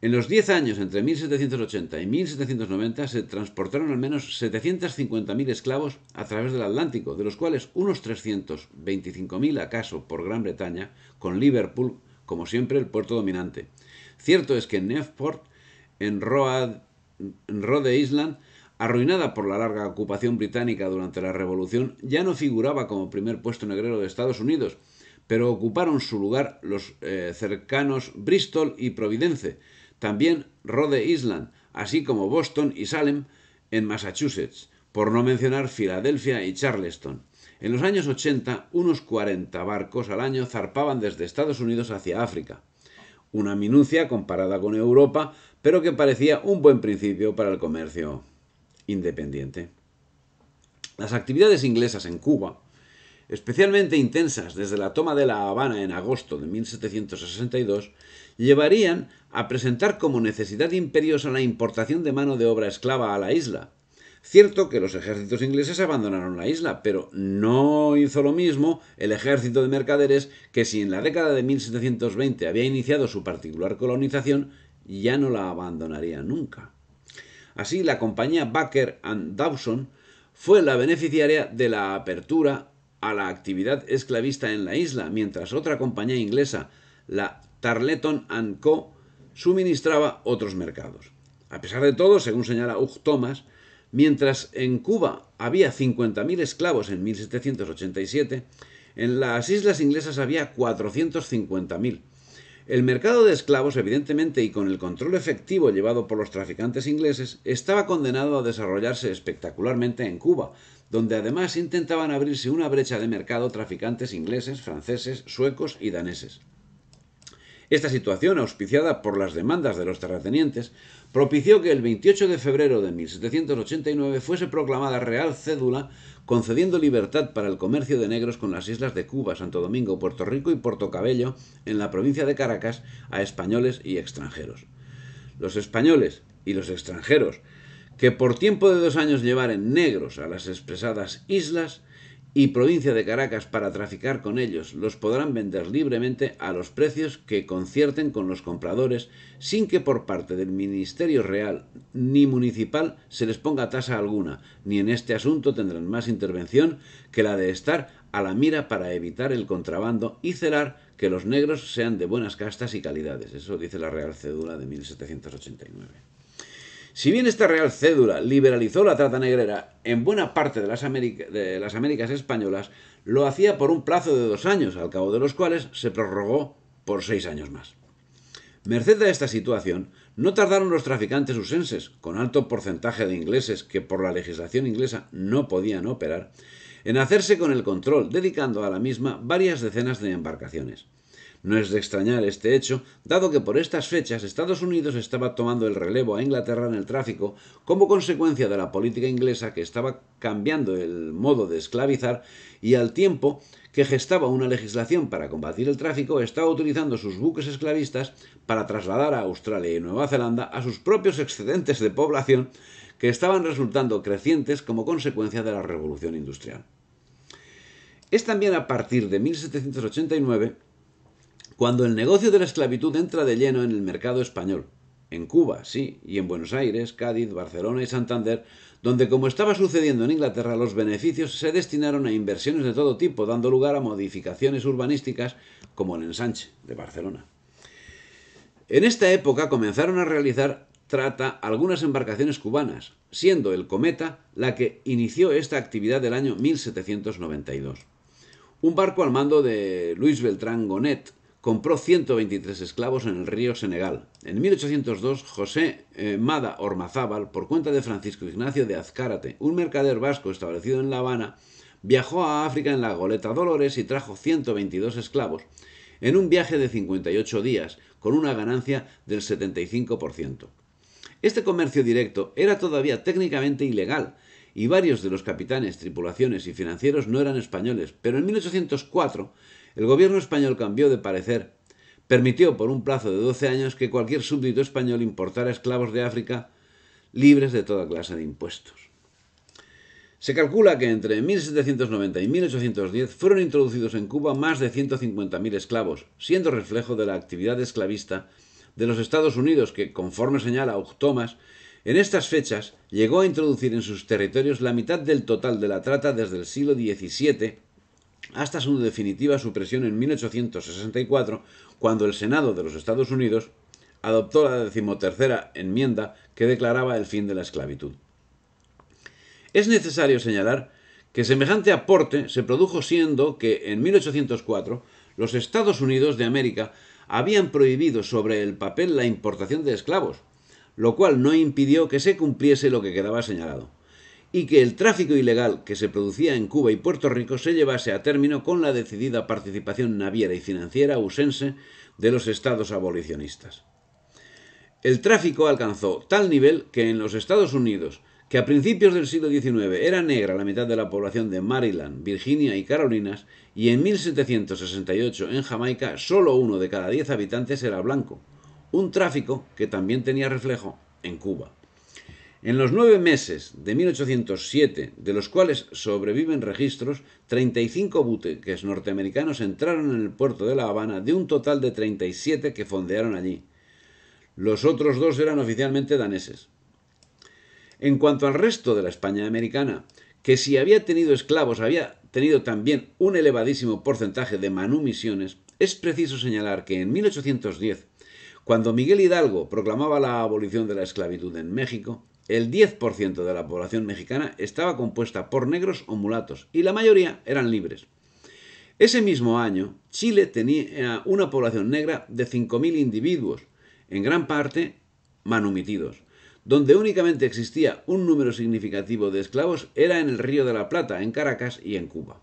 En los 10 años entre 1780 y 1790 se transportaron al menos 750.000 esclavos a través del Atlántico, de los cuales unos 325.000 acaso por Gran Bretaña, con Liverpool como siempre el puerto dominante. Cierto es que en Newport, en Rhode Island, arruinada por la larga ocupación británica durante la Revolución, ya no figuraba como primer puesto negrero de Estados Unidos, pero ocuparon su lugar los cercanos Bristol y Providence, también Rhode Island, así como Boston y Salem en Massachusetts, por no mencionar Filadelfia y Charleston. En los años 80, unos 40 barcos al año zarpaban desde Estados Unidos hacia África. Una minucia comparada con Europa, pero que parecía un buen principio para el comercio independiente. Las actividades inglesas en Cuba, especialmente intensas desde la toma de La Habana en agosto de 1762, llevarían a presentar como necesidad imperiosa la importación de mano de obra esclava a la isla. Cierto que los ejércitos ingleses abandonaron la isla, pero no hizo lo mismo el ejército de mercaderes que, si en la década de 1720 había iniciado su particular colonización, ya no la abandonaría nunca. Así, la compañía Baker and Dawson fue la beneficiaria de la apertura a la actividad esclavista en la isla, mientras otra compañía inglesa, la Tarleton and Co., suministraba otros mercados. A pesar de todo, según señala Hugh Thomas, mientras en Cuba había 50.000 esclavos en 1787, en las islas inglesas había 450.000. El mercado de esclavos, evidentemente, y con el control efectivo llevado por los traficantes ingleses, estaba condenado a desarrollarse espectacularmente en Cuba, donde además intentaban abrirse una brecha de mercado traficantes ingleses, franceses, suecos y daneses. Esta situación, auspiciada por las demandas de los terratenientes, propició que el 28 de febrero de 1789 fuese proclamada Real Cédula concediendo libertad para el comercio de negros con las islas de Cuba, Santo Domingo, Puerto Rico y Puerto Cabello, en la provincia de Caracas, a españoles y extranjeros. Los españoles y los extranjeros que por tiempo de 2 años llevaren negros a las expresadas islas y provincia de Caracas para traficar con ellos, los podrán vender libremente a los precios que concierten con los compradores, sin que por parte del Ministerio Real ni Municipal se les ponga tasa alguna, ni en este asunto tendrán más intervención que la de estar a la mira para evitar el contrabando y celar que los negros sean de buenas castas y calidades. Eso dice la Real Cédula de 1789. Si bien esta Real Cédula liberalizó la trata negrera en buena parte de las Américas españolas, lo hacía por un plazo de 2 años, al cabo de los cuales se prorrogó por 6 años más. Merced a esta situación, no tardaron los traficantes usenses, con alto porcentaje de ingleses que por la legislación inglesa no podían operar, en hacerse con el control, dedicando a la misma varias decenas de embarcaciones. No es de extrañar este hecho, dado que por estas fechas Estados Unidos estaba tomando el relevo a Inglaterra en el tráfico como consecuencia de la política inglesa que estaba cambiando el modo de esclavizar y al tiempo que gestaba una legislación para combatir el tráfico, estaba utilizando sus buques esclavistas para trasladar a Australia y Nueva Zelanda a sus propios excedentes de población que estaban resultando crecientes como consecuencia de la Revolución Industrial. Es también a partir de 1789 cuando el negocio de la esclavitud entra de lleno en el mercado español, en Cuba, sí, y en Buenos Aires, Cádiz, Barcelona y Santander, donde, como estaba sucediendo en Inglaterra, los beneficios se destinaron a inversiones de todo tipo, dando lugar a modificaciones urbanísticas como el ensanche de Barcelona. En esta época comenzaron a realizar trata algunas embarcaciones cubanas, siendo el Cometa la que inició esta actividad del año 1792. Un barco al mando de Luis Beltrán Gonet compró 123 esclavos en el río Senegal. En 1802, José Mada Ormazábal, por cuenta de Francisco Ignacio de Azcárate, un mercader vasco establecido en La Habana, viajó a África en la goleta Dolores y trajo 122 esclavos, en un viaje de 58 días, con una ganancia del 75%. Este comercio directo era todavía técnicamente ilegal, y varios de los capitanes, tripulaciones y financieros no eran españoles, pero en 1804 el gobierno español cambió de parecer, permitió por un plazo de 12 años que cualquier súbdito español importara esclavos de África libres de toda clase de impuestos. Se calcula que entre 1790 y 1810 fueron introducidos en Cuba más de 150.000 esclavos, siendo reflejo de la actividad esclavista de los Estados Unidos, que, conforme señala Hugh Thomas, en estas fechas llegó a introducir en sus territorios la mitad del total de la trata desde el siglo XVII hasta su definitiva supresión en 1864, cuando el Senado de los Estados Unidos adoptó la 13ª enmienda que declaraba el fin de la esclavitud. Es necesario señalar que semejante aporte se produjo siendo que en 1804 los Estados Unidos de América habían prohibido sobre el papel la importación de esclavos, lo cual no impidió que se cumpliese lo que quedaba señalado, y que el tráfico ilegal que se producía en Cuba y Puerto Rico se llevase a término con la decidida participación naviera y financiera usense de los estados abolicionistas. El tráfico alcanzó tal nivel que en los Estados Unidos, que a principios del siglo XIX era negra la mitad de la población de Maryland, Virginia y Carolinas, y en 1768 en Jamaica solo 1 de cada 10 habitantes era blanco, un tráfico que también tenía reflejo en Cuba. En los 9 meses de 1807, de los cuales sobreviven registros, 35 buques norteamericanos entraron en el puerto de La Habana de un total de 37 que fondearon allí. Los otros 2 eran oficialmente daneses. En cuanto al resto de la España americana, que si había tenido esclavos había tenido también un elevadísimo porcentaje de manumisiones, es preciso señalar que en 1810, cuando Miguel Hidalgo proclamaba la abolición de la esclavitud en México, el 10% de la población mexicana estaba compuesta por negros o mulatos, y la mayoría eran libres. Ese mismo año, Chile tenía una población negra de 5.000 individuos, en gran parte manumitidos. Donde únicamente existía un número significativo de esclavos era en el Río de la Plata, en Caracas y en Cuba.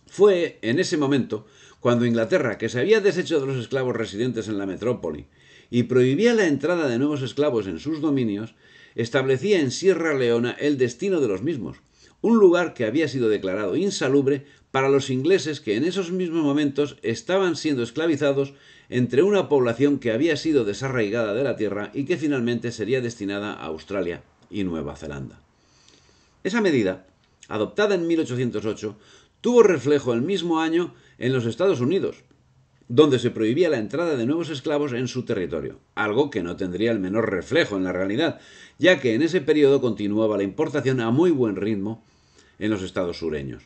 Fue en ese momento cuando Inglaterra, que se había deshecho de los esclavos residentes en la metrópoli y prohibía la entrada de nuevos esclavos en sus dominios, establecía en Sierra Leona el destino de los mismos, un lugar que había sido declarado insalubre para los ingleses que en esos mismos momentos estaban siendo esclavizados entre una población que había sido desarraigada de la tierra y que finalmente sería destinada a Australia y Nueva Zelanda. Esa medida, adoptada en 1808, tuvo reflejo el mismo año en los Estados Unidos, donde se prohibía la entrada de nuevos esclavos en su territorio, algo que no tendría el menor reflejo en la realidad, ya que en ese periodo continuaba la importación a muy buen ritmo en los estados sureños.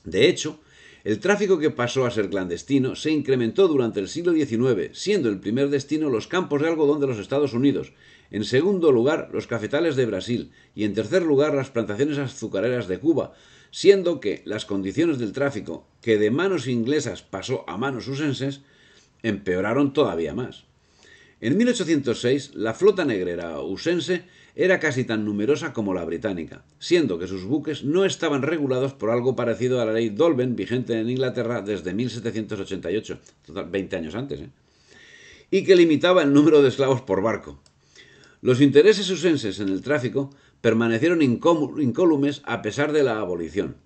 De hecho, el tráfico que pasó a ser clandestino se incrementó durante el siglo XIX, siendo el primer destino los campos de algodón de los Estados Unidos, en segundo lugar los cafetales de Brasil y en tercer lugar las plantaciones azucareras de Cuba, siendo que las condiciones del tráfico, que de manos inglesas pasó a manos usenses, empeoraron todavía más. En 1806, la flota negrera usense era casi tan numerosa como la británica, siendo que sus buques no estaban regulados por algo parecido a la ley Dolben, vigente en Inglaterra desde 1788, 20 años antes, y que limitaba el número de esclavos por barco. Los intereses usenses en el tráfico permanecieron incólumes a pesar de la abolición,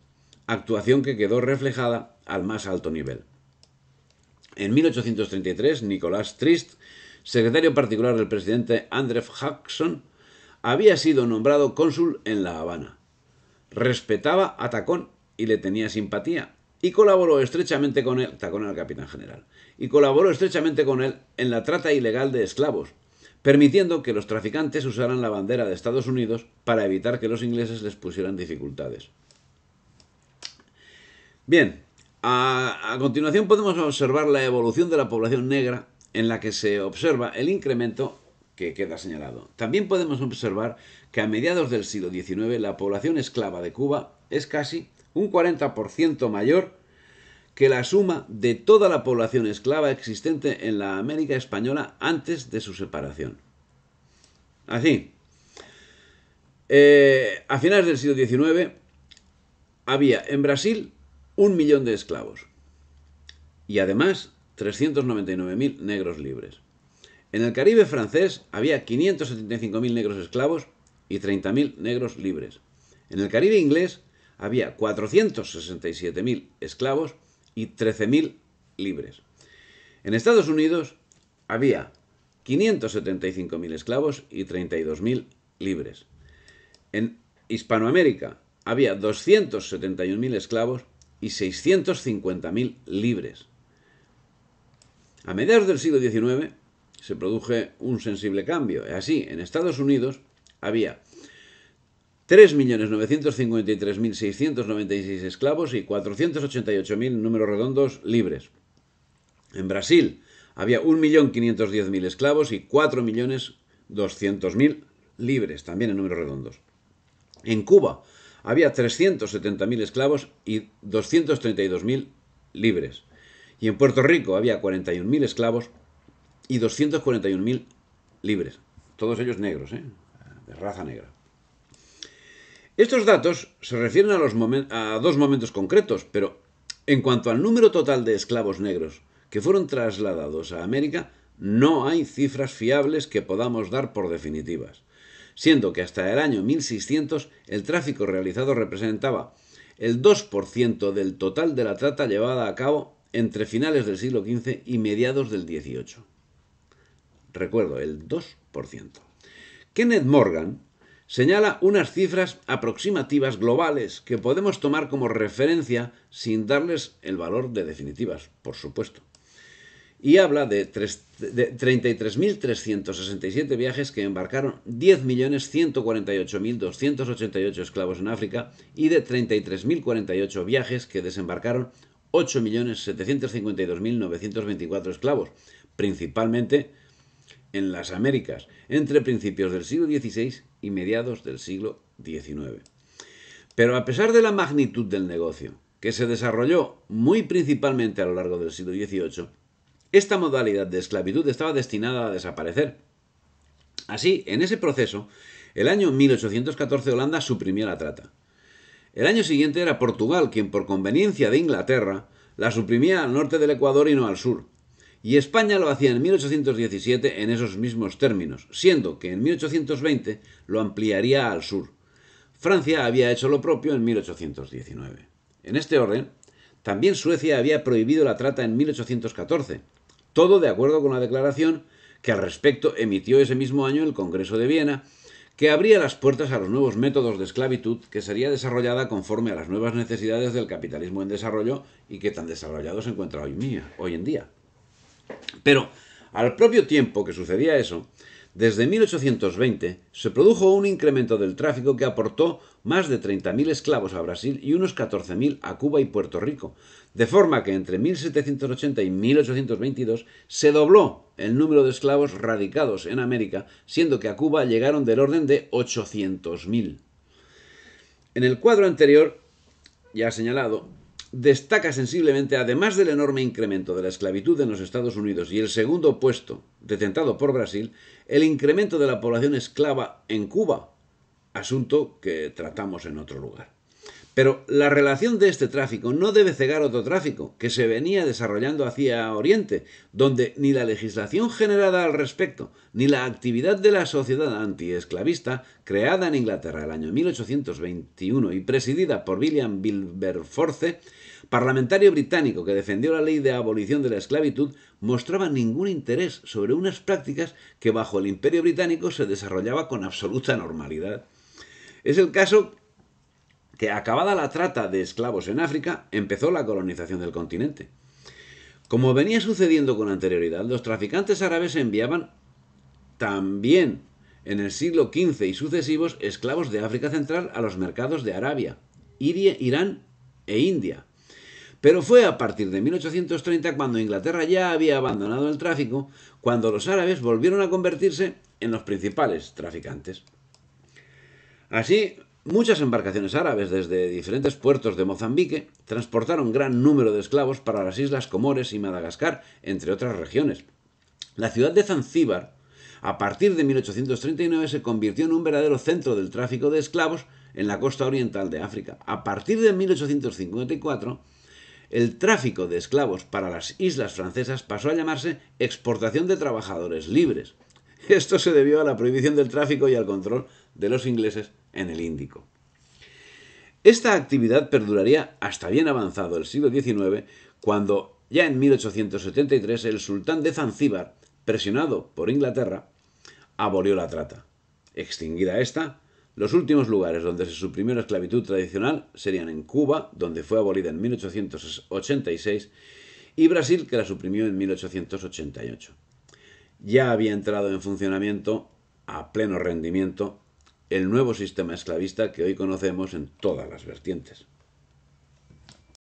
actuación que quedó reflejada al más alto nivel. En 1833, Nicolás Trist, secretario particular del presidente Andrew Jackson, había sido nombrado cónsul en La Habana. Respetaba a Tacón y le tenía simpatía, y colaboró estrechamente con él, Tacón era el capitán general, y colaboró estrechamente con él en la trata ilegal de esclavos, permitiendo que los traficantes usaran la bandera de Estados Unidos para evitar que los ingleses les pusieran dificultades. Bien, a continuación podemos observar la evolución de la población negra, en la que se observa el incremento que queda señalado. También podemos observar que a mediados del siglo XIX la población esclava de Cuba es casi un 40% mayor que la suma de toda la población esclava existente en la América española antes de su separación. Así, a finales del siglo XIX había en Brasil 1 millón de esclavos y además 399.000 negros libres. En el Caribe francés había 575.000 negros esclavos y 30.000 negros libres. En el Caribe inglés había 467.000 esclavos y 13.000 libres. En Estados Unidos había 575.000 esclavos y 32.000 libres. En Hispanoamérica había 271.000 esclavos y 650.000 libres. A mediados del siglo XIX, se produjo un sensible cambio. Así, en Estados Unidos había 3.953.696 esclavos y 488.000, números redondos, libres. En Brasil había 1.510.000 esclavos y 4.200.000 libres, también en números redondos. En Cuba había 370.000 esclavos y 232.000 libres. Y en Puerto Rico había 41.000 esclavos y 241.000 libres. Todos ellos negros, de raza negra. Estos datos se refieren a dos momentos concretos, pero en cuanto al número total de esclavos negros que fueron trasladados a América, no hay cifras fiables que podamos dar por definitivas, siendo que hasta el año 1600 el tráfico realizado representaba el 2% del total de la trata llevada a cabo entre finales del siglo XV y mediados del XVIII. Recuerdo, el 2%. Kenneth Morgan señala unas cifras aproximativas globales que podemos tomar como referencia sin darles el valor de definitivas, por supuesto. Y habla de 33.367 viajes que embarcaron 10.148.288 esclavos en África y de 33.048 viajes que desembarcaron 8.752.924 esclavos, principalmente en las Américas, entre principios del siglo XVI y mediados del siglo XIX. Pero a pesar de la magnitud del negocio, que se desarrolló muy principalmente a lo largo del siglo XVIII, esta modalidad de esclavitud estaba destinada a desaparecer. Así, en ese proceso, el año 1814 Holanda suprimió la trata. El año siguiente era Portugal quien, por conveniencia de Inglaterra, la suprimía al norte del Ecuador y no al sur. Y España lo hacía en 1817 en esos mismos términos, siendo que en 1820 lo ampliaría al sur. Francia había hecho lo propio en 1819. En este orden, también Suecia había prohibido la trata en 1814, todo de acuerdo con la declaración que al respecto emitió ese mismo año el Congreso de Viena, que abría las puertas a los nuevos métodos de esclavitud que sería desarrollada conforme a las nuevas necesidades del capitalismo en desarrollo y que tan desarrollado se encuentra hoy en día. Pero, al propio tiempo que sucedía eso, desde 1820 se produjo un incremento del tráfico que aportó más de 30.000 esclavos a Brasil y unos 14.000 a Cuba y Puerto Rico, de forma que entre 1780 y 1822 se dobló el número de esclavos radicados en América, siendo que a Cuba llegaron del orden de 800.000. En el cuadro anterior, ya señalado, destaca sensiblemente, además del enorme incremento de la esclavitud en los Estados Unidos y el segundo puesto detentado por Brasil, el incremento de la población esclava en Cuba, asunto que tratamos en otro lugar. Pero la relación de este tráfico no debe cegar otro tráfico que se venía desarrollando hacia Oriente, donde ni la legislación generada al respecto, ni la actividad de la sociedad antiesclavista, creada en Inglaterra el año 1821 y presidida por William Wilberforce, parlamentario británico que defendió la ley de abolición de la esclavitud, mostraba ningún interés sobre unas prácticas que bajo el Imperio Británico se desarrollaba con absoluta normalidad. Es el caso que, acabada la trata de esclavos en África, empezó la colonización del continente. Como venía sucediendo con anterioridad, los traficantes árabes enviaban también en el siglo XV y sucesivos esclavos de África Central a los mercados de Arabia, Irán e India. Pero fue a partir de 1830, cuando Inglaterra ya había abandonado el tráfico, cuando los árabes volvieron a convertirse en los principales traficantes. Así, muchas embarcaciones árabes desde diferentes puertos de Mozambique transportaron gran número de esclavos para las islas Comores y Madagascar, entre otras regiones. La ciudad de Zanzíbar, a partir de 1839, se convirtió en un verdadero centro del tráfico de esclavos en la costa oriental de África. A partir de 1854, el tráfico de esclavos para las islas francesas pasó a llamarse exportación de trabajadores libres. Esto se debió a la prohibición del tráfico y al control de los ingleses en el Índico. Esta actividad perduraría hasta bien avanzado el siglo XIX, cuando, ya en 1873, el sultán de Zanzíbar, presionado por Inglaterra, abolió la trata. Extinguida esta, los últimos lugares donde se suprimió la esclavitud tradicional serían en Cuba, donde fue abolida en 1886, y Brasil, que la suprimió en 1888. ya había entrado en funcionamiento a pleno rendimiento el nuevo sistema esclavista que hoy conocemos en todas las vertientes.